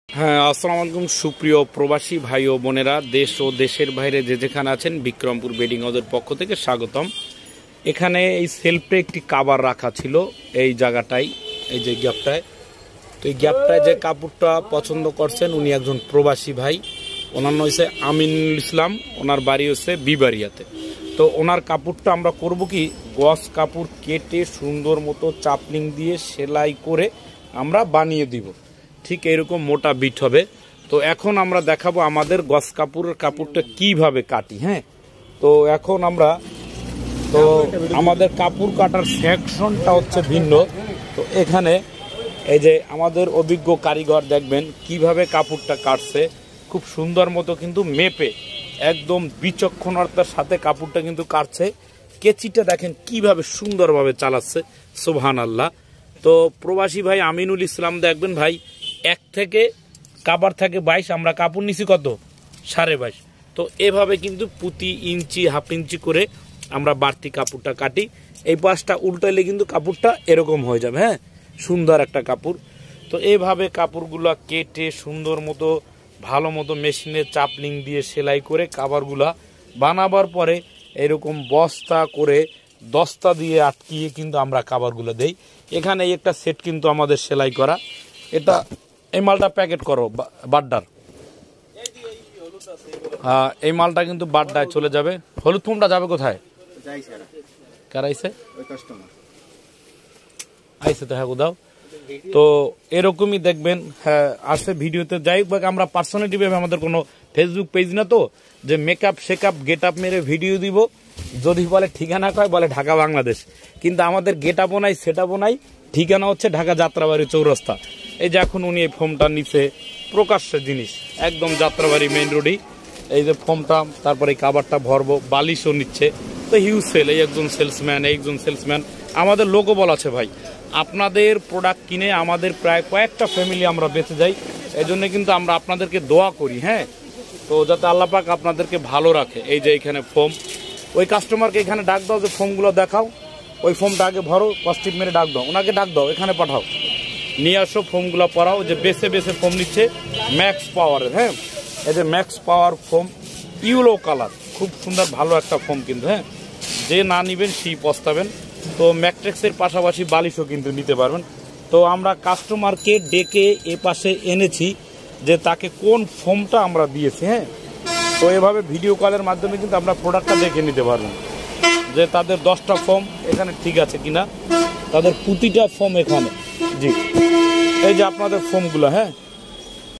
হ্যাঁ, আসসালামু আলাইকুম সুপ্রিয় প্রবাসী ভাই ও বোনেরা, দেশ ও দেশের বাইরে যে যেখানে আছেন, বিক্রমপুর বেডিং হাউসের পক্ষ থেকে স্বাগতম। এখানে এই সেলফে একটি কাভার রাখা ছিল এই জায়গাটায়, এই যে গ্যাপটায়। তো এই গ্যাপটায় যে কাপড়টা পছন্দ করছেন উনি একজন প্রবাসী ভাই, ওনার নাম হচ্ছে আমিনুল ইসলাম, ওনার বাড়ি হচ্ছে বিবারিয়াতে। তো ওনার কাপড়টা আমরা করব কি, গস কাপড় কেটে সুন্দর মতো চাপলিং দিয়ে সেলাই করে আমরা বানিয়ে দিব, ঠিক এরকম মোটা বিট হবে। তো এখন আমরা দেখাবো আমাদের গস কাপড়ের কাপড়টা কিভাবে কাটি। হ্যাঁ, তো এখন আমরা আমাদের কাপড় কাটার সেকশনটা হচ্ছে ভিন্ন। তো এখানে এই যে আমাদের অভিজ্ঞ কারিগর দেখবেন কিভাবে কাপড়টা কাটছে, খুব সুন্দর মতো কিন্তু মেপে একদম বিচক্ষণতার সাথে কাপড়টা কিন্তু কাটছে। কেচিটা দেখেন কিভাবে সুন্দরভাবে চালাচ্ছে, সুবহানাল্লাহ। তো প্রবাসী ভাই আমিনুল ইসলাম দেখবেন ভাই, 1 থেকে কাপড় থাকে 22, আমরা কাপড় নিছি কত 22.5। তো এভাবে কিন্তু প্রতি ইঞ্চি হাফ ইঞ্চি করে আমরা বাড়তি কাপড়টা কাটি। এই পাশটা উল্টাইলে কিন্তু কাপড়টা এরকম হয়ে যাবে। হ্যাঁ, সুন্দর একটা কাপড়। তো এইভাবে কাপড়গুলো কেটে সুন্দর মতো ভালো মতো মেশিনে চাপলিং দিয়ে সেলাই করে কাভারগুলা বানাবার পরে এরকম বস্তা করে দস্তা দিয়ে আটকিয়ে কিন্তু আমরা কাভারগুলো দেই। এখানে একটা সেট কিন্তু আমাদের সেলাই করা, এটা এই মালটা প্যাকেট করো বাড্ডার। এই মালটা কিন্তু বাড্ডায় চলে যাবে। হলুদ ফোমটা যাবে কোথায়? কারাইছে আইসে তো, হ্যাঁ দাও। তো এরকমই দেখবেন, হ্যাঁ আসে ভিডিওতে। যাই হোক, আমরা পার্সোনালিটি আমাদের কোনো ফেসবুক পেজ না, তো যে মেকআপ শেকআপ গেট আপ মেরে ভিডিও দিব। যদি বলে ঠিকানা কয়, বলে ঢাকা বাংলাদেশ, কিন্তু আমাদের গেট আপও নাই সেট আপও নাই। ঠিকানা হচ্ছে ঢাকা যাত্রাবাড়ি চৌরাস্তা। এই যে এখন উনি এই ফোমটা নিচ্ছে, প্রকাশ্যের জিনিস, একদম যাত্রাবাড়ি মেইন রোডই। এই যে ফোমটা, তারপরে এই কাভারটা ভরবো, বালিশও নিচ্ছে। তো হিউজ সেল, এই একজন সেলসম্যান। আমাদের লোকও বলা আছে ভাই, আপনাদের প্রোডাক্ট কিনে আমাদের প্রায় কয়েকটা ফ্যামিলি আমরা বেঁচে যাই। এই জন্য কিন্তু আমরা আপনাদেরকে দোয়া করি। হ্যাঁ, তো যাতে আল্লাহ পাক আপনাদেরকে ভালো রাখে। এই যে এখানে ফোম, ওই কাস্টমারকে এখানে ডাক দাও, যে ফোমগুলো দেখাও, ওই ফোমটা আগে ভরো, কস্টিপ মেরে ডাক দাও, ওনাকে ডাক দাও, এখানে পাঠাও, নিয়ে আসো ফোমগুলো পরাও। যে বেছে বেছে ফোম নিচ্ছে ম্যাক্স পাওয়ারের। হ্যাঁ, এই যে ম্যাক্স পাওয়ার ফোম, ইউলো কালার, খুব সুন্দর ভালো একটা ফোম কিন্তু। হ্যাঁ, যে না নিবেন সেই পস্তাবেন। তো ম্যাট্রিক্সের পাশাপাশি বালিশও কিন্তু নিতে পারবেন। তো আমরা কাস্টমারকে ডেকে এ পাশে এনেছি যে তাকে কোন ফোমটা আমরা দিয়েছি। হ্যাঁ, তো এভাবে ভিডিও কলের মাধ্যমে কিন্তু আমরা প্রোডাক্টটা দেখে নিতে পারবেন যে তাদের 10টা ফোম এখানে ঠিক আছে কিনা, তাদের প্রতিটা ফোম এখানে। জি, এই যে আপনাদের ফোমগুলো। হ্যাঁ,